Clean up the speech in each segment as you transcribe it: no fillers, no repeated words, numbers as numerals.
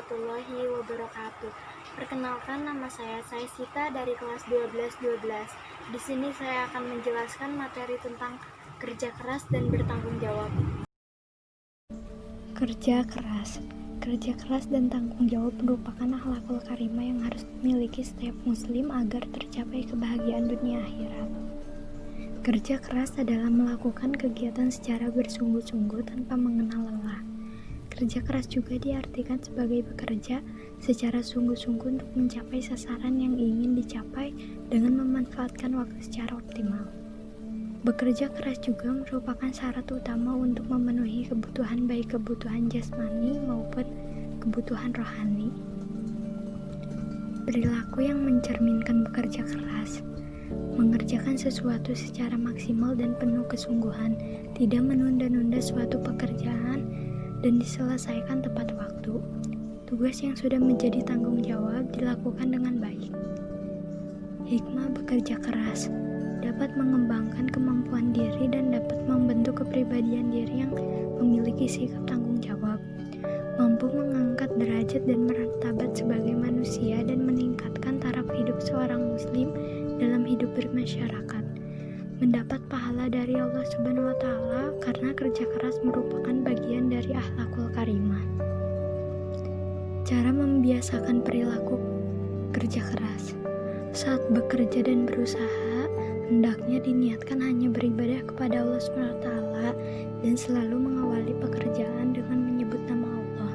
warahmatullahi wabarakatuh. Perkenalkan, nama saya Sita dari kelas 1212. Di sini saya akan menjelaskan materi tentang kerja keras dan bertanggung jawab. Kerja keras. Kerja keras dan tanggung jawab merupakan akhlakul karimah yang harus dimiliki setiap muslim agar tercapai kebahagiaan dunia akhirat. Kerja keras adalah melakukan kegiatan secara bersungguh-sungguh tanpa mengenal lelah. Kerja keras juga diartikan sebagai bekerja secara sungguh-sungguh untuk mencapai sasaran yang ingin dicapai dengan memanfaatkan waktu secara optimal. Bekerja keras juga merupakan syarat utama untuk memenuhi kebutuhan baik kebutuhan jasmani maupun kebutuhan rohani. Perilaku yang mencerminkan bekerja keras, mengerjakan sesuatu secara maksimal dan penuh kesungguhan, tidak menunda-nunda suatu pekerjaan dan diselesaikan tepat waktu. Tugas yang sudah menjadi tanggung jawab dilakukan dengan baik. Hikmah bekerja keras dapat mengembangkan kemampuan diri dan dapat membentuk kepribadian diri yang memiliki sikap tanggung jawab, mampu mengangkat derajat dan martabat sebagai manusia dan meningkatkan taraf hidup seorang muslim dalam hidup bermasyarakat, mendapat pahala dari Allah Subhanahu wa Ta'ala karena kerja keras merupakan bagian dari akhlakul karimah. Cara membiasakan perilaku kerja keras. Saat bekerja dan berusaha, hendaknya diniatkan hanya beribadah kepada Allah Subhanahu wa Ta'ala dan selalu mengawali pekerjaan dengan menyebut nama Allah.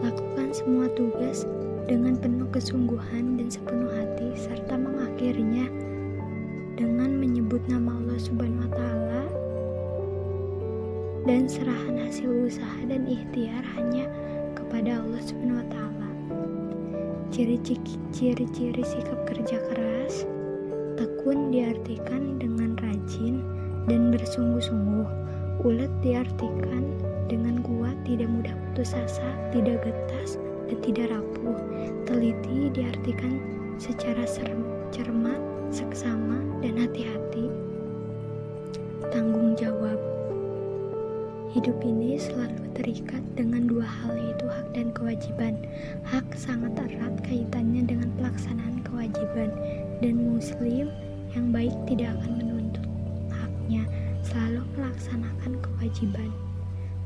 Lakukan semua tugas dengan penuh kesungguhan dan sepenuh hati serta mengakhirinya dengan menyebut nama Allah Subhanahu wa Ta'ala dan serahkan hasil usaha dan ikhtiar hanya kepada Allah Subhanahu wa Ta'ala. Ciri-ciri sikap kerja keras. Tekun diartikan dengan rajin dan bersungguh-sungguh. Ulet diartikan dengan kuat, tidak mudah putus asa, tidak getas, dan tidak rapuh. Teliti diartikan secara cermat, seksama, dan hati-hati. Tanggung jawab. Hidup ini selalu terikat dengan dua hal, yaitu hak dan kewajiban. Hak sangat erat kaitannya dengan pelaksanaan kewajiban, dan muslim yang baik tidak akan menuntut haknya, selalu melaksanakan kewajiban.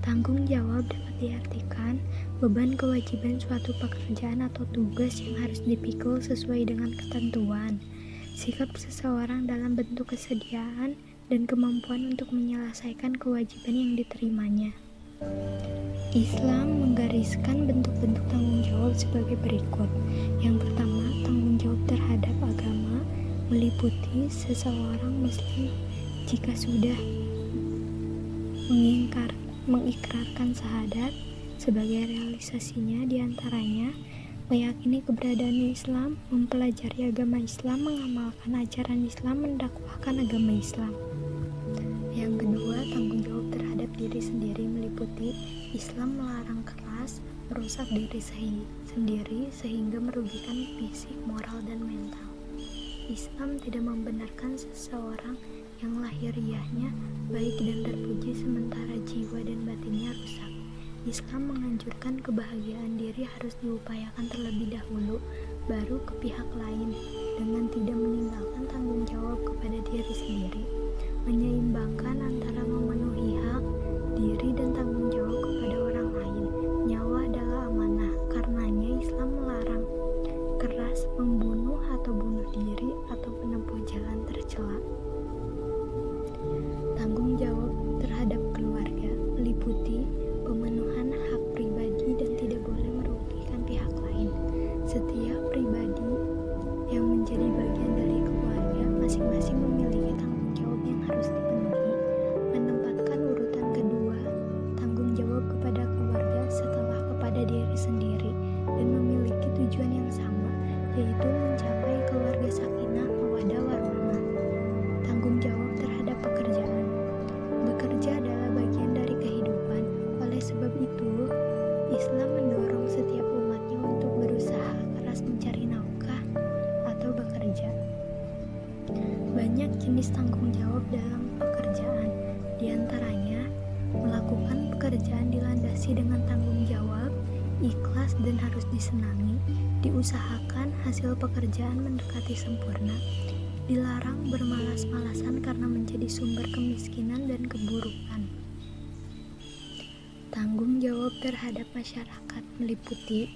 Tanggung jawab dapat diartikan beban kewajiban suatu pekerjaan atau tugas yang harus dipikul sesuai dengan ketentuan. Sikap seseorang dalam bentuk kesediaan dan kemampuan untuk menyelesaikan kewajiban yang diterimanya. Islam menggariskan bentuk-bentuk tanggung jawab sebagai berikut. Yang pertama, tanggung jawab terhadap agama meliputi seseorang muslim jika sudah mengikrarkan syahadat. Sebagai realisasinya diantaranya meyakini keberadaan Islam, mempelajari agama Islam, mengamalkan ajaran Islam, mendakwahkan agama Islam. Yang kedua, tanggung jawab terhadap diri sendiri meliputi Islam melarang keras, merusak diri sendiri sehingga merugikan fisik, moral, dan mental. Islam tidak membenarkan seseorang yang lahiriahnya baik dan terpuji sementara jiwa dan batinnya rusak. Islam menganjurkan kebahagiaan diri harus diupayakan terlebih dahulu, baru ke pihak lain, dengan tidak meninggalkan tanggung jawab kepada diri sendiri. Menyeimbangkan antara memenuhi hak diri dan tanggung jawab kepada orang lain. Nyawa adalah amanah, karenanya Islam melarang keras, membunuh atau bunuh diri atau menempuh jalan tercela. Tanggung jawab terhadap keluarga meliputi pemenuhan hak pribadi dan tidak boleh merugikan pihak lain. Setiap pribadi yang menjadi bagian dari keluarga masing-masing memiliki tanggung jawab yang harus dipenuhi. Menempatkan urutan kedua tanggung jawab kepada keluarga setelah kepada diri sendiri dan memiliki tujuan yang sama, yaitu mencapai keluarga sakinah, mawaddah, warahmah. Tanggung jawab terhadap pekerjaan. Bekerja adalah bagian dari kehidupan. Oleh sebab itu, Islam mendorong setiap umatnya untuk berusaha keras mencari nafkah atau bekerja. Banyak jenis tanggung jawab dalam pekerjaan, diantaranya melakukan pekerjaan dilandasi dengan tanggung jawab, ikhlas ikhlas dan harus disenangi, diusahakan hasil pekerjaan mendekati sempurna, dilarang bermalas-malasan karena menjadi sumber kemiskinan dan keburukan. Tanggung jawab terhadap masyarakat meliputi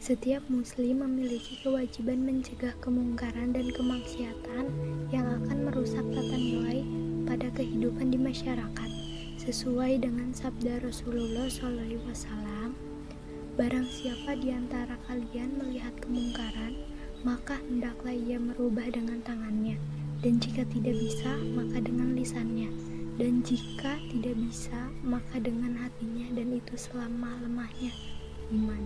setiap muslim memiliki kewajiban mencegah kemungkaran dan kemaksiatan yang akan merusak tata nilai pada kehidupan di masyarakat, sesuai dengan sabda Rasulullah SAW. Barang siapa di antara kalian melihat kemungkaran, maka hendaklah ia merubah dengan tangannya, dan jika tidak bisa, maka dengan lisannya, dan jika tidak bisa, maka dengan hatinya, dan itu selama-lamanya iman.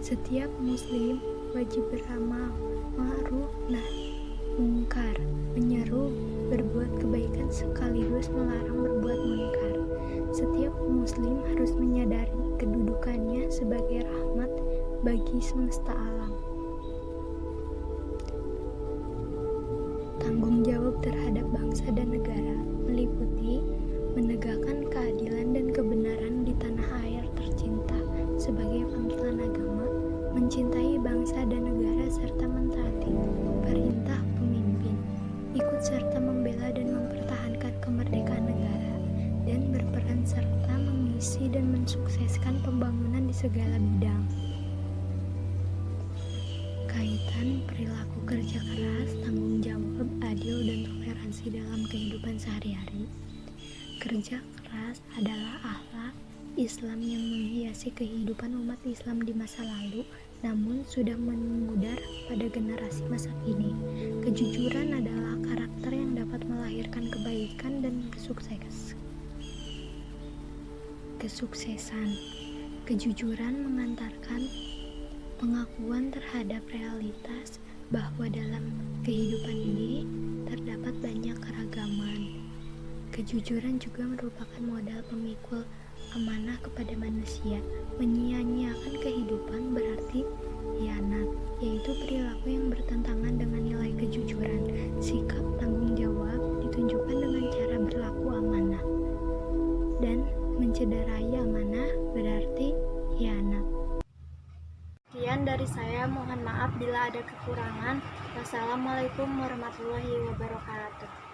Setiap muslim wajib beramal ma'ruf nahi mungkar, menyeru berbuat kebaikan sekaligus melarang berbuat munkar. Setiap muslim harus menyadari kedudukannya sebagai rahmat bagi semesta alam. Tanggung jawab terhadap bangsa dan negara meliputi menegakkan keadilan dan kebenaran di tanah air tercinta sebagai panggilan agama, mencintai bangsa dan negara serta mentaati perintah pemimpin, ikut serta membela dan mempertahankan kemerdekaan negara, dan berperan serta mengisi dan mensukseskan pembangunan di segala bidang. Kaitan perilaku kerja keras, tanggung jawab, adil, dan toleransi dalam kehidupan sehari-hari. Kerja keras adalah akhlak Islam yang menghiasi kehidupan umat Islam di masa lalu, namun sudah memudar pada generasi masa kini. Kejujuran adalah karakter yang dapat melahirkan kebaikan dan kesuksesan. Kejujuran mengantarkan pengakuan terhadap realitas bahwa dalam kehidupan ini terdapat banyak keragaman. Kejujuran juga merupakan modal pemikul amanah kepada manusia. Menyia-nyiakan kehidupan berarti khianat, yaitu perilaku yang bertentangan dengan nilai kejujuran. Sikap tanggung jawab ditunjukkan dengan cara berlaku amanah, dan mencederai amanah berarti khianat. Sekian dari saya, mohon maaf bila ada kekurangan. Wassalamualaikum warahmatullahi wabarakatuh.